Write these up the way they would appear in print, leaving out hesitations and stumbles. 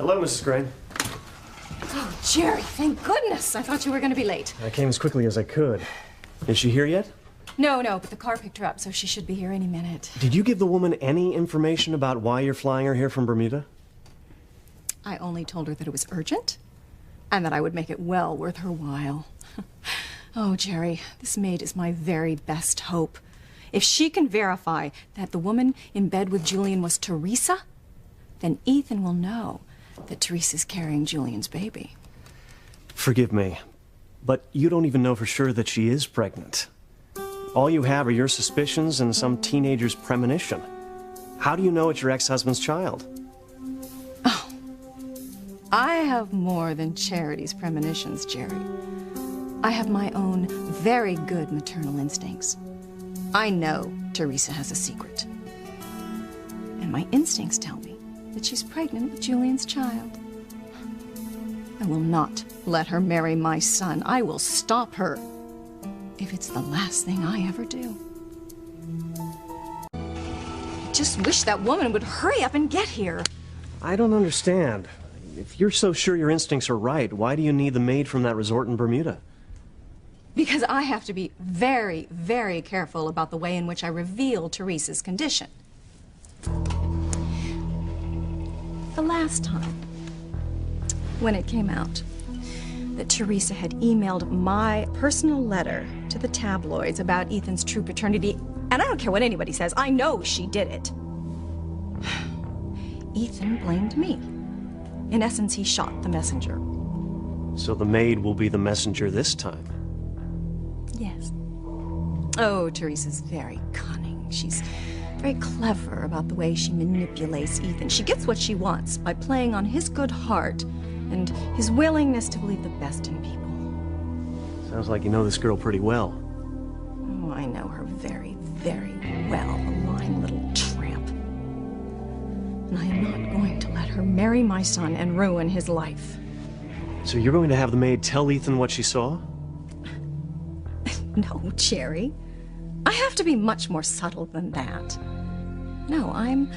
Hello, Mrs. Crane. Oh, Jerry, thank goodness. I thought you were going to be late. I came as quickly as I could. Is she here yet? No, but the car picked her up, so she should be here any minute. Did you give the woman any information about why you're flying her here from Bermuda? I only told her that it was urgent and that I would make it well worth her while. Oh, Jerry, this maid is my very best hope. If she can verify that the woman in bed with Julian was Teresa, then Ethan will know that Teresa's carrying Julian's baby. Forgive me, but you don't even know for sure that she is pregnant. All you have are your suspicions and some teenager's premonition. How do you know it's your ex-husband's child? Oh, I have more than Charity's premonitions, Jerry. I have my own very good maternal instincts. I know Teresa has a secret. And my instincts tell me that she's pregnant with Julian's child. I will not let her marry my son. I will stop her if it's the last thing I ever do. I just wish that woman would hurry up and get here. I don't understand. If you're so sure your instincts are right, why do you need the maid from that resort in Bermuda? Because I have to be very, very careful about the way in which I reveal Teresa's condition. The last time, when it came out that Teresa had emailed my personal letter to the tabloids about Ethan's true paternity, and I don't care what anybody says, I know she did it. Ethan blamed me. In essence, he shot the messenger. So the maid will be the messenger this time? Yes. Oh, Teresa's very cunning. She's very clever about the way she manipulates Ethan. She gets what she wants by playing on his good heart and his willingness to believe the best in people. Sounds like you know this girl pretty well. Oh, I know her very, very well, a lying little tramp. And I am not going to let her marry my son and ruin his life. So you're going to have the maid tell Ethan what she saw? No, Jerry. I have to be much more subtle than that. No, I'm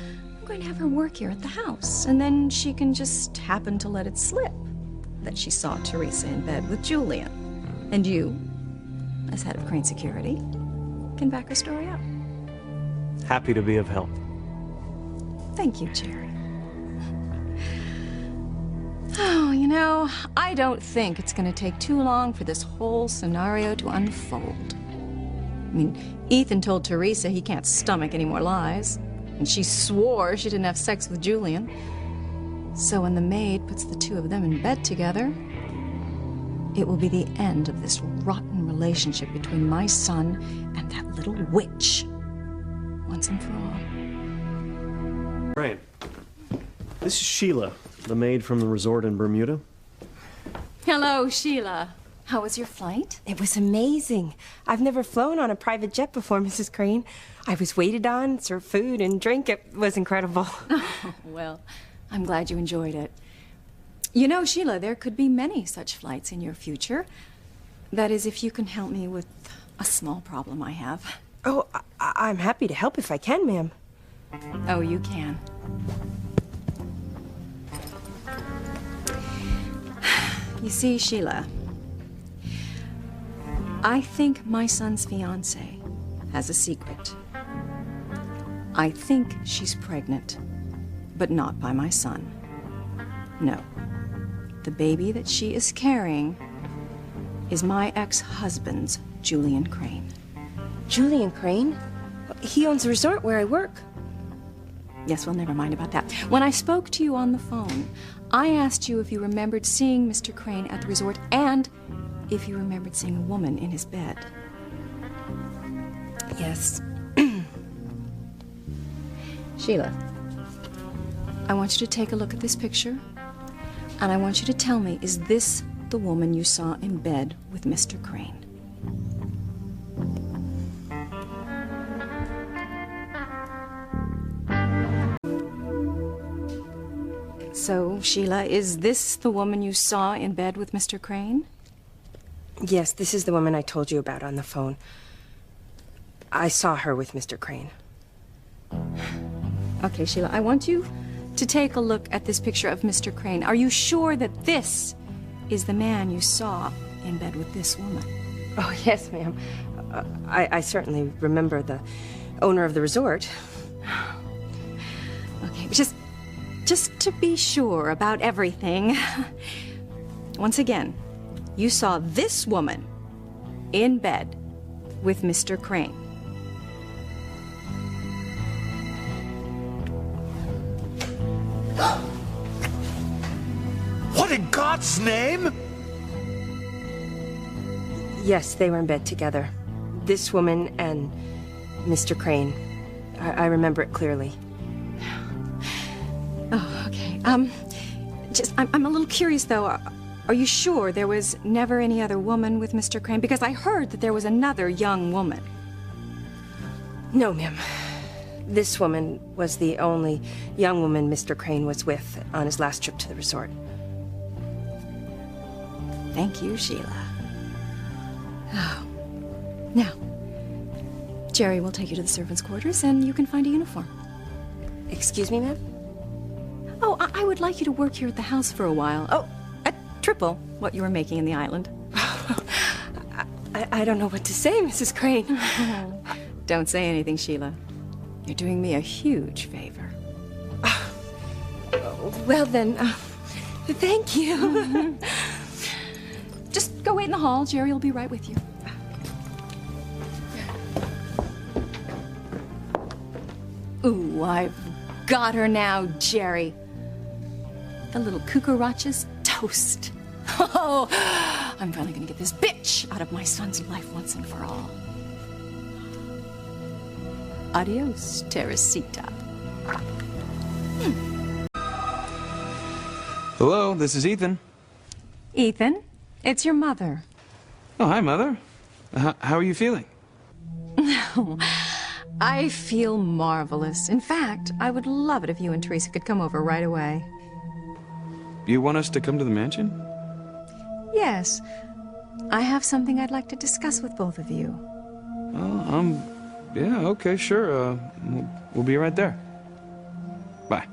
going to have her work here at the house, and then she can just happen to let it slip that she saw Teresa in bed with Julian. And you, as head of Crane Security, can back her story up. Happy to be of help. Thank you, Jerry. Oh, you know, I don't think it's going to take too long for this whole scenario to unfold. I mean, Ethan told Teresa he can't stomach any more lies, and she swore she didn't have sex with Julian. So when the maid puts the two of them in bed together, it will be the end of this rotten relationship between my son and that little witch, once and for all. Right. This is Sheila, the maid from the resort in Bermuda. Hello, Sheila. How was your flight? It was amazing. I've never flown on a private jet before, Mrs. Crane. I was waited on, served food and drink. It was incredible. Oh, well, I'm glad you enjoyed it. You know, Sheila, there could be many such flights in your future. That is, if you can help me with a small problem I have. Oh, I'm happy to help if I can, ma'am. Oh, you can. You see, Sheila, I think my son's fiancée has a secret. I think she's pregnant, but not by my son. No. The baby that she is carrying is my ex-husband's Julian Crane. Julian Crane? He owns a resort where I work. Yes, well, never mind about that. When I spoke to you on the phone, I asked you if you remembered seeing Mr. Crane at the resort and if you remembered seeing a woman in his bed. Yes. Sheila, I want you to take a look at this picture, and I want you to tell me, is this the woman you saw in bed with Mr. Crane? So, Sheila, is this the woman you saw in bed with Mr. Crane? Yes, this is the woman I told you about on the phone. I saw her with Mr. Crane. Okay, Sheila, I want you to take a look at this picture of Mr. Crane. Are you sure that this is the man you saw in bed with this woman? Oh, yes, ma'am. I certainly remember the owner of the resort. Okay, just to be sure about everything. Once again, you saw this woman in bed with Mr. Crane. What in God's name? Yes, they were in bed together. This woman and Mr. Crane. I remember it clearly. Oh, okay. I'm a little curious, though. Are you sure there was never any other woman with Mr. Crane? Because I heard that there was another young woman. No, ma'am. This woman was the only young woman Mr. Crane was with on his last trip to the resort. Thank you, Sheila. Oh. Now, Jerry will take you to the servants' quarters and you can find a uniform. Excuse me, ma'am? Oh, I would like you to work here at the house for a while. Oh, at triple what you were making in the island. I don't know what to say, Mrs. Crane. Don't say anything, Sheila. You're doing me a huge favor. Well, then, thank you. Just go wait in the hall. Jerry will be right with you. Ooh, I've got her now, Jerry. The little cucaracha's toast. Oh, I'm finally gonna get this bitch out of my son's life once and for all. Adios, Teresita. Hello, this is Ethan. Ethan, it's your mother. Oh, hi, Mother. How are you feeling? I feel marvelous. In fact, I would love it if you and Teresa could come over right away. You want us to come to the mansion? Yes. I have something I'd like to discuss with both of you. Yeah, okay, sure. We'll be right there. Bye.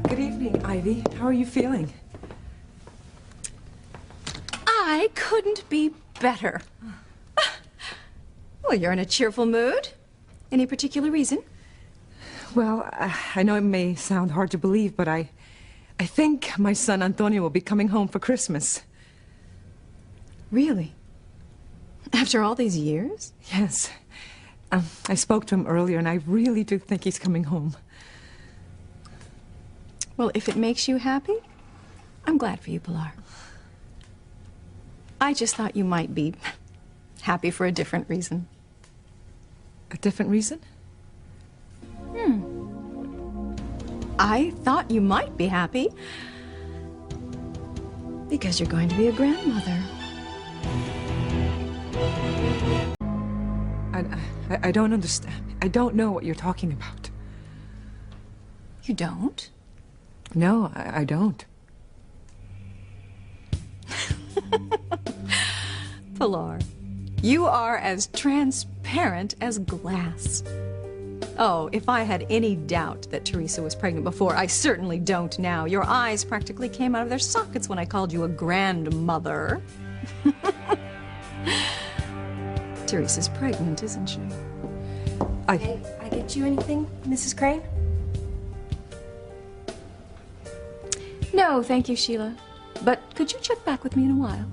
Good evening, Ivy. How are you feeling? I couldn't be better. Well, you're in a cheerful mood. Any particular reason? Well, I know it may sound hard to believe, but I think my son Antonio will be coming home for Christmas. Really? After all these years? Yes. I spoke to him earlier, and I really do think he's coming home. Well, if it makes you happy, I'm glad for you, Pilar. I just thought you might be happy for a different reason. A different reason? I thought you might be happy because you're going to be a grandmother. I don't understand. I don't know what you're talking about. You don't? No, I don't. Pilar, you are as transparent as glass. Oh, if I had any doubt that Teresa was pregnant before, I certainly don't now. Your eyes practically came out of their sockets when I called you a grandmother. Teresa's pregnant, isn't she? Hey, I get you anything, Mrs. Crane? No, thank you, Sheila. But could you check back with me in a while?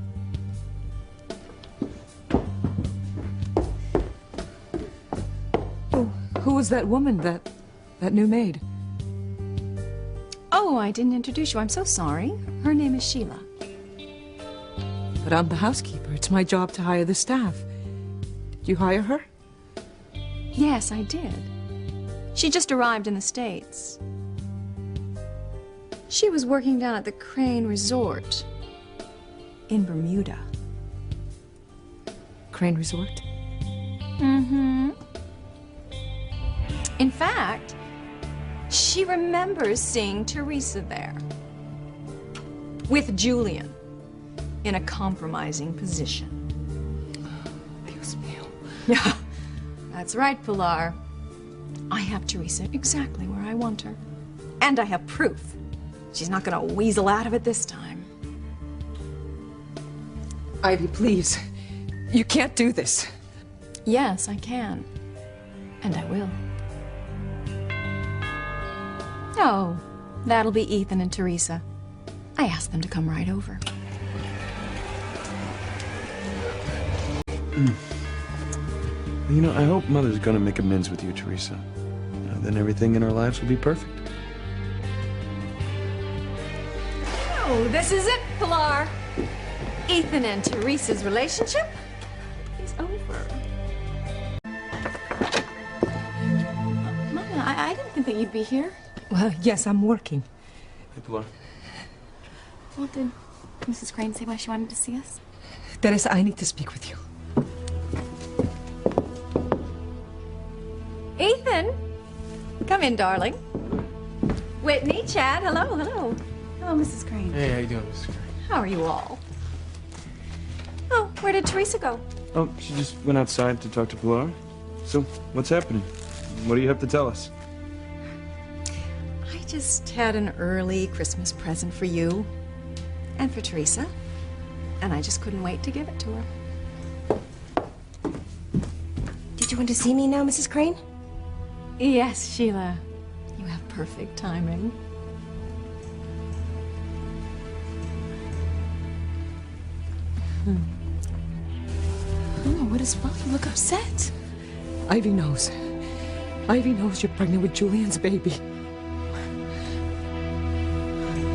Who was that woman, that new maid? Oh, I didn't introduce you. I'm so sorry. Her name is Sheila. But I'm the housekeeper. It's my job to hire the staff. Did you hire her? Yes, I did. She just arrived in the States. She was working down at the Crane Resort in Bermuda. Crane Resort? Mm-hmm. In fact, she remembers seeing Teresa there with Julian in a compromising position. Dios mío. Yeah, that's right, Pilar. I have Teresa exactly where I want her. And I have proof. She's not gonna weasel out of it this time. Ivy, please. You can't do this. Yes, I can. And I will. Oh, that'll be Ethan and Teresa. I asked them to come right over. You know, I hope Mother's gonna make amends with you, Teresa. Then everything in our lives will be perfect. Oh, this is it, Pilar. Ethan and Teresa's relationship is over. Mama, I didn't think that you'd be here. Well, yes, I'm working. Hey, Pilar. Well, did Mrs. Crane say why she wanted to see us? Teresa, I need to speak with you. Ethan, come in, darling. Whitney, Chad, hello, hello. Hello, Mrs. Crane. Hey, how you doing, Mr. Crane? How are you all? Oh, where did Teresa go? Oh, she just went outside to talk to Pilar. So, what's happening? What do you have to tell us? I just had an early Christmas present for you and for Teresa, and I just couldn't wait to give it to her. Did you want to see me now, Mrs. Crane? Yes, Sheila. You have perfect timing. Oh, what is wrong? You look upset. Ivy knows. Ivy knows you're pregnant with Julian's baby.